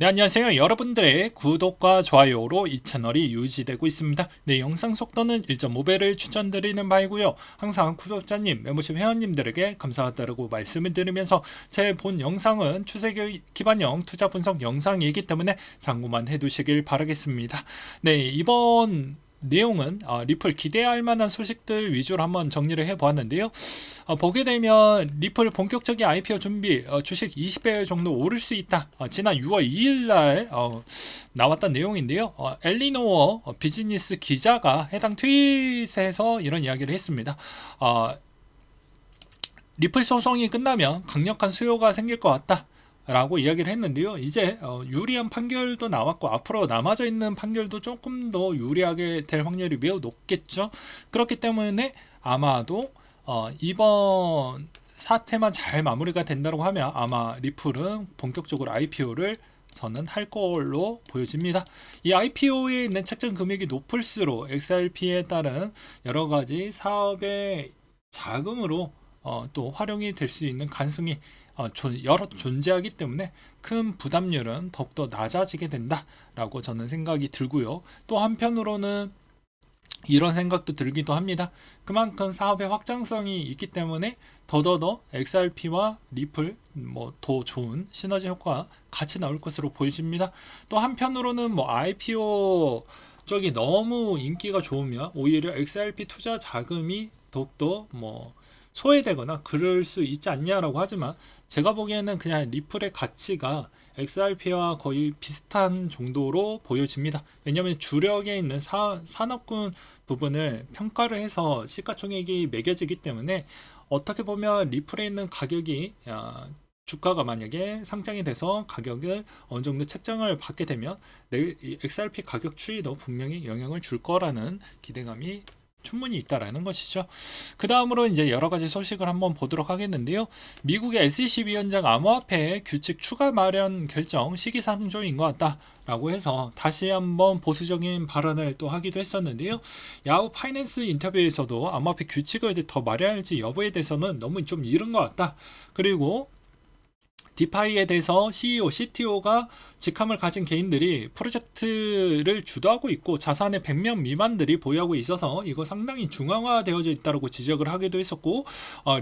네, 안녕하세요. 여러분들의 구독과 좋아요로 이 채널이 유지되고 있습니다. 네, 영상 속도는 1.5배를 추천드리는 바이고요. 항상 구독자님, 멤버십 회원님들에게 감사하다고 말씀을 드리면서 제 본 영상은 추세 기반형 투자 분석 영상이기 때문에 참고만 해두시길 바라겠습니다. 네, 이번 내용은 리플 기대할 만한 소식들 위주로 한번 정리를 해보았는데요. 보게 되면 리플 본격적인 IPO 준비, 주식 20배 정도 오를 수 있다. 지난 6월 2일 날 나왔던 내용인데요. 엘리노어 비즈니스 기자가 해당 트윗에서 이런 이야기를 했습니다. 리플 소송이 끝나면 강력한 수요가 생길 것 같다. 라고 이야기를 했는데요. 이제 유리한 판결도 나왔고 앞으로 남아져 있는 판결도 조금 더 유리하게 될 확률이 매우 높겠죠. 그렇기 때문에 아마도 이번 사태만 잘 마무리가 된다고 하면 아마 리플은 본격적으로 IPO를 저는 할 걸로 보여집니다. 이 IPO에 있는 책정 금액이 높을수록 XRP에 따른 여러 가지 사업의 자금으로 또 활용이 될 수 있는 가능성이 여러 존재하기 때문에 큰 부담률은 더욱더 낮아지게 된다라고 저는 생각이 들고요. 또 한편으로는 이런 생각도 들기도 합니다. 그만큼 사업의 확장성이 있기 때문에 더더더 XRP와 리플 더 좋은 시너지 효과가 같이 나올 것으로 보여집니다. 또 한편으로는 IPO 쪽이 너무 인기가 좋으면 오히려 XRP 투자 자금이 더욱더 소외되거나 그럴 수 있지 않냐라고 하지만 제가 보기에는 그냥 리플의 가치가 XRP와 거의 비슷한 정도로 보여집니다. 왜냐하면 주력에 있는 산업군 부분을 평가를 해서 시가총액이 매겨지기 때문에 어떻게 보면 리플에 있는 가격이 주가가 만약에 상장이 돼서 가격을 어느 정도 책정을 받게 되면 XRP 가격 추이도 분명히 영향을 줄 거라는 기대감이 충분히 있다라는 것이죠. 그 다음으로 이제 여러 가지 소식을 한번 보도록 하겠는데요. 미국의 SEC 위원장 암호화폐 규칙 추가 마련 결정 시기상조인 것 같다라고 해서 다시 한번 보수적인 발언을 또 하기도 했었는데요. 야후 파이낸스 인터뷰에서도 암호화폐 규칙을 더 마련할지 여부에 대해서는 너무 좀 이른 것 같다. 그리고 디파이에 대해서 CEO, CTO가 직함을 가진 개인들이 프로젝트를 주도하고 있고 자산의 100명 미만들이 보유하고 있어서 이거 상당히 중앙화되어져 있다고 지적을 하기도 했었고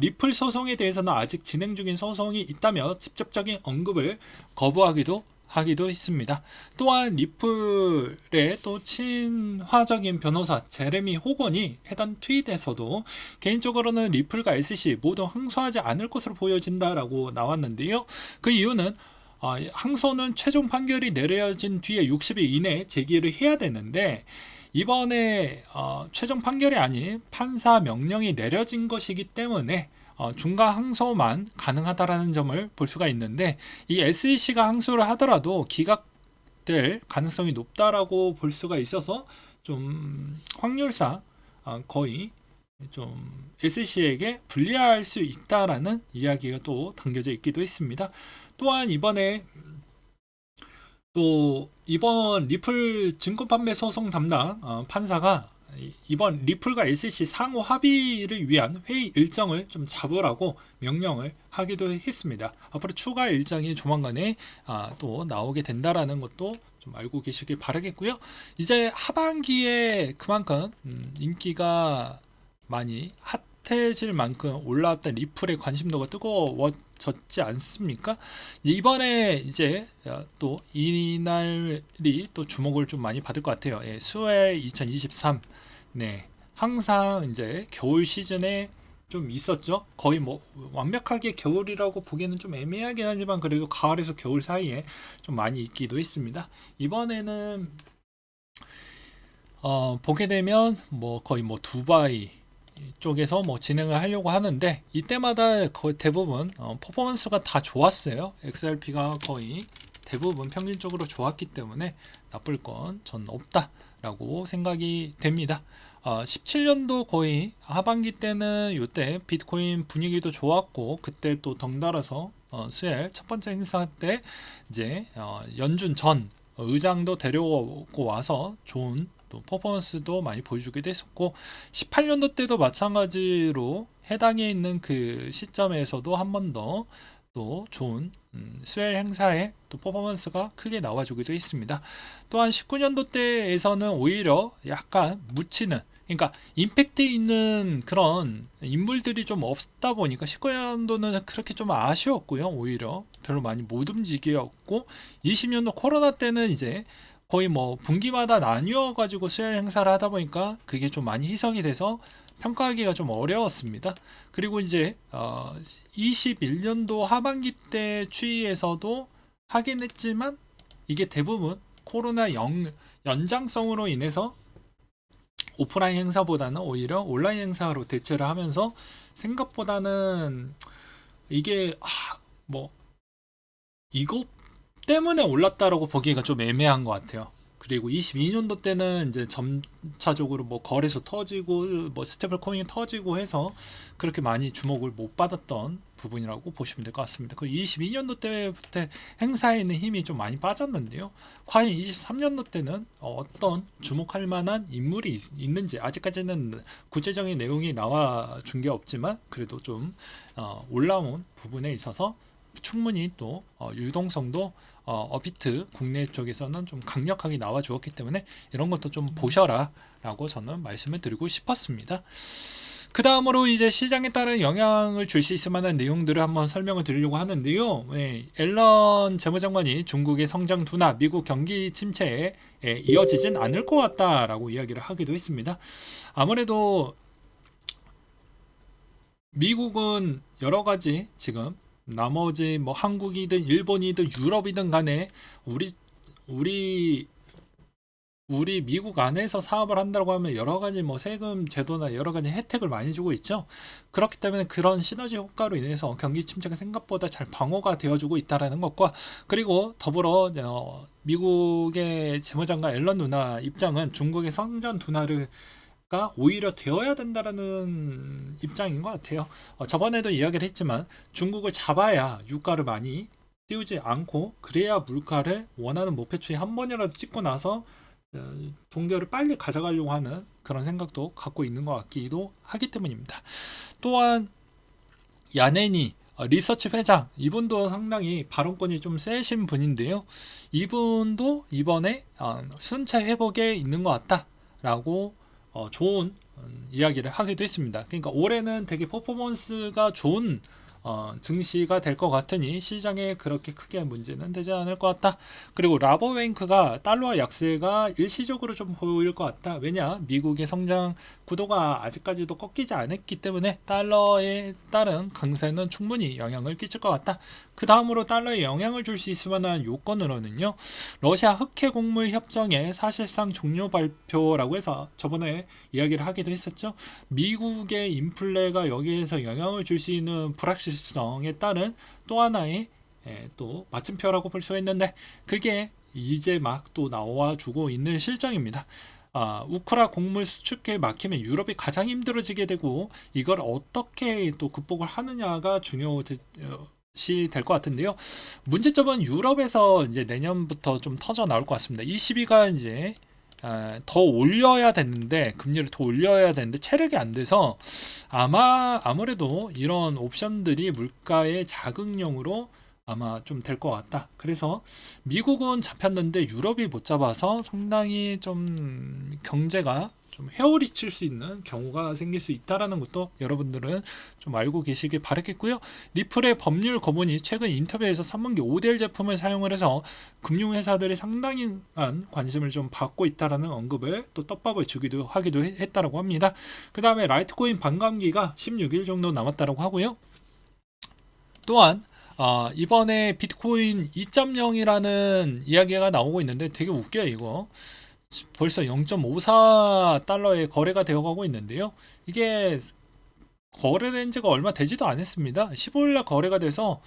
리플 소송에 대해서는 아직 진행 중인 소송이 있다며 직접적인 언급을 거부하기도 했습니다. 또한 리플의 또 친화적인 변호사 제레미 호건이 해당 트윗에서도 개인적으로는 리플과 SC 모두 항소하지 않을 것으로 보여진다라고 나왔는데요. 그 이유는 항소는 최종 판결이 내려진 뒤에 60일 이내에 제기를 해야 되는데 이번에 최종 판결이 아닌 판사 명령이 내려진 것이기 때문에 중간 항소만 가능하다라는 점을 볼 수가 있는데 이 SEC가 항소를 하더라도 기각될 가능성이 높다라고 볼 수가 있어서 좀 확률상 거의 좀 SEC에게 불리할 수 있다라는 이야기가 또 담겨져 있기도 했습니다. 또한 이번 리플 증권 판매 소송 담당 판사가 이번 리플과 SEC 상호 합의를 위한 회의 일정을 좀 잡으라고 명령을 하기도 했습니다. 앞으로 추가 일정이 조만간에 또 나오게 된다라는 것도 좀 알고 계시길 바라겠고요. 이제 하반기에 그만큼 인기가 많이 핫해질 만큼 올라왔던 리플의 관심도가 뜨거워졌지 않습니까? 이번에 이제 또 이날이 또 주목을 좀 많이 받을 것 같아요. 수해 2023. 네. 항상 이제 겨울 시즌에 좀 있었죠. 거의 완벽하게 겨울이라고 보기에는 좀 애매하긴 하지만 그래도 가을에서 겨울 사이에 좀 많이 있기도 했습니다. 이번에는 보게 되면 거의 두바이 쪽에서 진행을 하려고 하는데 이때마다 거의 대부분 퍼포먼스가 다 좋았어요. XRP가 거의 대부분 평균적으로 좋았기 때문에 나쁠 건 전 없다라고 생각이 됩니다. 17년도 거의 하반기 때는 이때 비트코인 분위기도 좋았고 그때 또 덩달아서 수요일 첫 번째 행사 때 이제 연준 전 의장도 데려오고 와서 좋은 또 퍼포먼스도 많이 보여주기도 했었고 18년도 때도 마찬가지로 해당에 있는 그 시점에서도 한 번 더 또 좋은 스웰 행사에 또 퍼포먼스가 크게 나와주기도 했습니다. 또한 19년도 때에서는 오히려 약간 묻히는, 그러니까 임팩트 있는 그런 인물들이 좀 없다 보니까 19년도는 그렇게 좀 아쉬웠고요. 오히려 별로 많이 못 움직였고, 20년도 코로나 때는 이제 거의 뭐 분기마다 나뉘어 가지고 수혈 행사를 하다 보니까 그게 좀 많이 희석이 돼서 평가하기가 좀 어려웠습니다. 그리고 이제 21년도 하반기 때 추이에서도 하긴 했지만 이게 대부분 코로나 연장성으로 인해서 오프라인 행사보다는 오히려 온라인 행사로 대체를 하면서 생각보다는 이게 뭐 이것 때문에 올랐다라고 보기가 좀 애매한 것 같아요. 그리고 22년도 때는 이제 점차적으로 뭐 거래소 터지고 뭐 스테이블 코인이 터지고 해서 그렇게 많이 주목을 못 받았던 부분이라고 보시면 될 것 같습니다. 그 22년도 때부터 행사에 있는 힘이 좀 많이 빠졌는데요. 과연 23년도 때는 어떤 주목할 만한 인물이 있는지 아직까지는 구체적인 내용이 나와 준 게 없지만 그래도 좀 올라온 부분에 있어서 충분히 또 유동성도 업비트 국내 쪽에서는 좀 강력하게 나와 주었기 때문에 이런 것도 좀 보셔라 라고 저는 말씀을 드리고 싶었습니다. 그 다음으로 이제 시장에 따른 영향을 줄 수 있을 만한 내용들을 한번 설명을 드리려고 하는데요. 앨런 재무장관이 중국의 성장 둔화, 미국 경기 침체에 이어지진 않을 것 같다라고 이야기를 하기도 했습니다. 아무래도 미국은 여러 가지 지금 나머지 뭐 한국이든 일본이든 유럽이든 간에 우리 미국 안에서 사업을 한다고 하면 여러 가지 뭐 세금 제도나 여러 가지 혜택을 많이 주고 있죠. 그렇기 때문에 그런 시너지 효과로 인해서 경기 침체가 생각보다 잘 방어가 되어주고 있다라는 것과 그리고 더불어 미국의 재무장관 앨런 누나 입장은 중국의 성장 둔화를 가 오히려 되어야 된다라는 입장인 것 같아요. 저번에도 이야기를 했지만 중국을 잡아야 유가를 많이 띄우지 않고 그래야 물가를 원하는 목표치에 한 번이라도 찍고 나서 동결을 빨리 가져가려고 하는 그런 생각도 갖고 있는 것 같기도 하기 때문입니다. 또한 야네니 리서치 회장 이분도 상당히 발언권이 좀 세신 분인데요. 이분도 이번에 순차 회복에 있는 것 같다라고 좋은 이야기를 하기도 했습니다. 그러니까 올해는 되게 퍼포먼스가 좋은 증시가 될 것 같으니 시장에 그렇게 크게 문제는 되지 않을 것 같다. 그리고 라보뱅크가 달러 약세가 일시적으로 좀 보일 것 같다. 왜냐? 미국의 성장 구도가 아직까지도 꺾이지 않았기 때문에 달러에 따른 강세는 충분히 영향을 끼칠 것 같다. 그 다음으로 달러에 영향을 줄 수 있을 만한 요건으로는요. 러시아 흑해 곡물 협정의 사실상 종료 발표라고 해서 저번에 이야기를 하기도 했었죠. 미국의 인플레가 여기에서 영향을 줄 수 있는 불확실성에 따른 또 하나의 또 마침표라고 볼 수가 있는데 그게 이제 막 또 나와주고 있는 실정입니다. 우크라 곡물 수출에 막히면 유럽이 가장 힘들어지게 되고 이걸 어떻게 또 극복을 하느냐가 중요시 될 것 같은데요. 문제점은 유럽에서 이제 내년부터 좀 터져 나올 것 같습니다. ECB가 이제 더 올려야 되는데 금리를 더 올려야 되는데 체력이 안 돼서 아무래도 이런 옵션들이 물가의 자극용으로 아마 좀 될 것 같다. 그래서 미국은 잡혔는데 유럽이 못 잡아서 상당히 좀 경제가 좀 회오리 칠 수 있는 경우가 생길 수 있다라는 것도 여러분들은 좀 알고 계시길 바라겠고요. 리플의 법률 고문이 최근 인터뷰에서 3분기 5대1 제품을 사용을 해서 금융회사들이 상당한 관심을 좀 받고 있다라는 언급을 또 떡밥을 주기도 하기도 했다라고 합니다. 그 다음에 라이트코인 반감기가 16일 정도 남았다라고 하고요. 또한 이번에 비트코인 2.0이라는 이야기가 나오고 있는데 되게 웃겨요. 이거 벌써 0.54달러에 거래가 되어가고 있는데요. 이게 거래된 지가 얼마 되지도 않았습니다. 15일날 거래가 돼서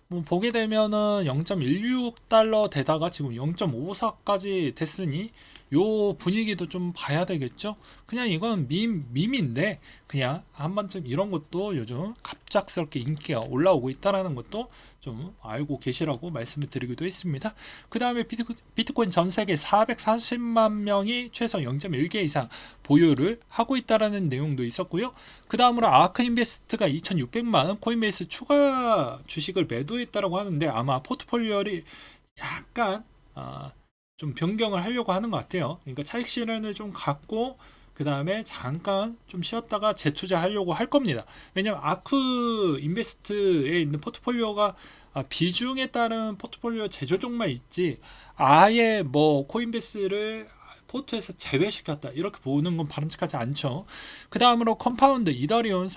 뭐 보게 되면은 0.16달러 되다가 지금 0.54까지 됐으니 요 분위기도 좀 봐야 되겠죠. 그냥 이건 밈인데 그냥 한 번쯤 이런 것도 요즘 갑작스럽게 인기가 올라오고 있다라는 것도 좀 알고 계시라고 말씀을 드리기도 했습니다. 그 다음에 비트코인 전 세계 440만 명이 최소 0.1개 이상 보유를 하고 있다라는 내용도 있었고요. 그 다음으로 아크 인베스트가 2,600만 코인베이스 추가 주식을 매도했다라고 하는데 아마 포트폴리오를 약간 좀 변경을 하려고 하는 것 같아요. 그러니까 차익 실현을 좀 갖고 그 다음에 잠깐 좀 쉬었다가 재투자하려고 할 겁니다. 왜냐면 아크 인베스트에 있는 포트폴리오가 비중에 따른 포트폴리오 재조정만 있지 아예 뭐 코인베이스를 포트에서 제외시켰다 이렇게 보는 건 바람직하지 않죠. 그 다음으로 컴파운드 이더리움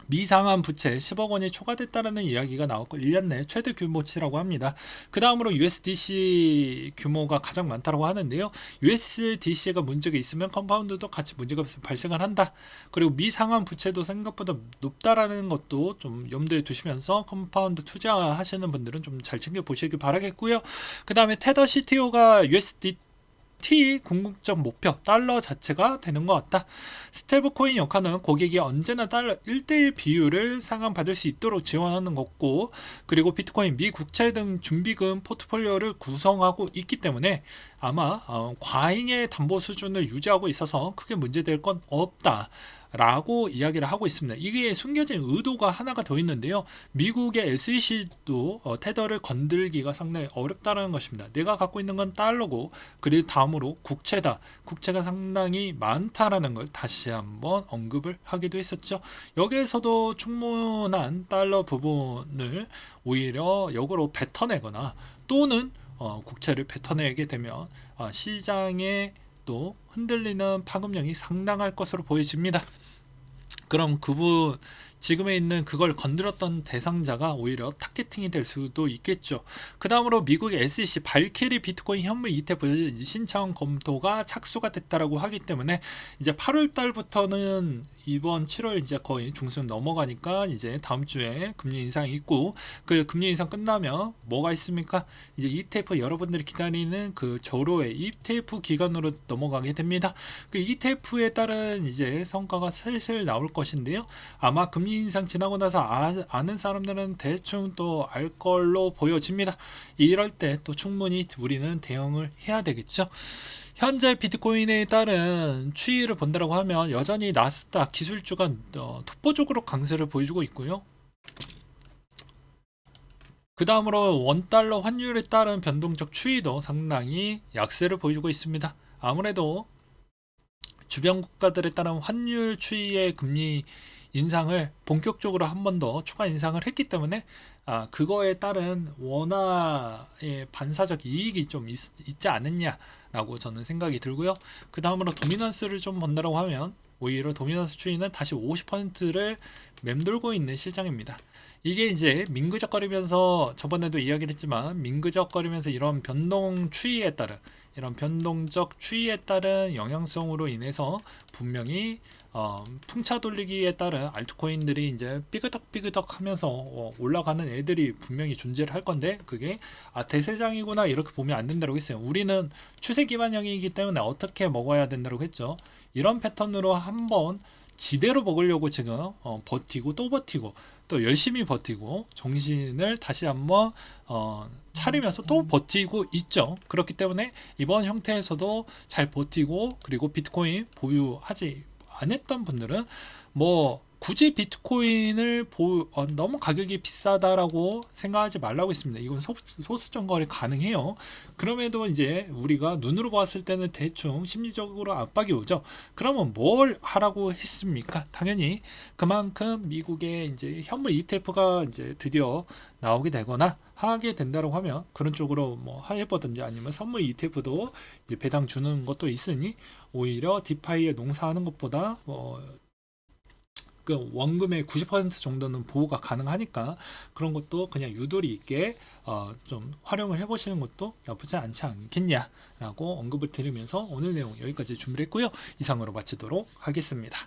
미상환 부채 10억 원이 초과됐다라는 이야기가 나왔고 1년 내 최대 규모치라고 합니다. 그 다음으로 USDC 규모가 가장 많다고 하는데요. USDC가 문제가 있으면 컴파운드도 같이 문제가 발생을 한다. 그리고 미상환 부채도 생각보다 높다라는 것도 좀 염두에 두시면서 컴파운드 투자하시는 분들은 좀 잘 챙겨 보시길 바라겠고요. 그 다음에 테더 CTO가 USDT 궁극적 목표 달러 자체가 되는 것 같다. 스테이블코인 역할은 고객이 언제나 달러 1대1 비율을 상환받을 수 있도록 지원하는 것고, 그리고 비트코인, 미 국채 등 준비금 포트폴리오를 구성하고 있기 때문에 아마 과잉의 담보 수준을 유지하고 있어서 크게 문제될 건 없다 라고 이야기를 하고 있습니다. 이게 숨겨진 의도가 하나가 더 있는데요. 미국의 SEC도 테더를 건들기가 상당히 어렵다는 것입니다. 내가 갖고 있는 건 달러고 그리고 다음으로 국채다. 국채가 상당히 많다라는 걸 다시 한번 언급을 하기도 했었죠. 여기에서도 충분한 달러 부분을 오히려 역으로 뱉어내거나 또는 국채를 뱉어내게 되면 시장에 또 흔들리는 파급력이 상당할 것으로 보여집니다. 그럼 지금에 있는 그걸 건드렸던 대상자가 오히려 타겟팅이 될 수도 있겠죠. 그 다음으로 미국의 SEC 발키리 비트코인 현물 ETF 신청 검토가 착수가 됐다라고 하기 때문에 이제 8월 달부터는 이번 7월 이제 거의 중순 넘어가니까 이제 다음 주에 금리 인상이 있고 그 금리 인상 끝나면 뭐가 있습니까? 이제 ETF 여러분들이 기다리는 그 조로의 ETF 기간으로 넘어가게 됩니다. 그 ETF에 따른 이제 성과가 슬슬 나올 것인데요. 아마 금리 인상 지나고 나서 아는 사람들은 대충 또 알 걸로 보여집니다. 이럴 때 또 충분히 우리는 대응을 해야 되겠죠. 현재 비트코인에 따른 추이를 본다고 하면 여전히 나스닥 기술주가 독보적으로 강세를 보여주고 있고요. 그 다음으로 원달러 환율에 따른 변동적 추이도 상당히 약세를 보여주고 있습니다. 아무래도 주변 국가들에 따른 환율 추이의 금리 인상을 본격적으로 한 번 더 추가 인상을 했기 때문에 그거에 따른 원화의 반사적 이익이 좀 있지 않느냐라고 저는 생각이 들고요. 그 다음으로 도미넌스를 좀 본다고 하면 오히려 도미넌스 추이는 다시 50%를 맴돌고 있는 실정입니다. 이게 이제 민그적거리면서 저번에도 이야기를 했지만 민그적거리면서 이런 변동 추이에 따른 이런 변동적 추이에 따른 영향성으로 인해서 분명히 풍차 돌리기에 따른 알트코인들이 이제 삐그덕삐그덕 하면서 올라가는 애들이 분명히 존재를 할 건데 그게 대세장이구나 이렇게 보면 안 된다고 했어요. 우리는 추세 기반형이기 때문에 어떻게 먹어야 된다고 했죠. 이런 패턴으로 한번 지대로 먹으려고 지금 버티고 또 버티고 또 열심히 버티고 정신을 다시 한번 차리면서 또 버티고 있죠. 그렇기 때문에 이번 형태에서도 잘 버티고 그리고 비트코인 보유하지 안 했던 분들은 뭐 굳이 비트코인을 너무 가격이 비싸다라고 생각하지 말라고 했습니다. 이건 소수점 거래 가능해요. 그럼에도 이제 우리가 눈으로 봤을 때는 대충 심리적으로 압박이 오죠. 그러면 뭘 하라고 했습니까? 당연히 그만큼 미국의 이제 현물 ETF가 이제 드디어 나오게 되거나 하게 된다고 하면 그런 쪽으로 뭐 해보든지 아니면 선물 ETF도 이제 배당 주는 것도 있으니 오히려 디파이에 농사하는 것보다 그 원금의 90% 정도는 보호가 가능하니까 그런 것도 그냥 유도리 있게 좀 활용을 해보시는 것도 나쁘지 않지 않겠냐라고 언급을 드리면서 오늘 내용 여기까지 준비를 했고요. 이상으로 마치도록 하겠습니다.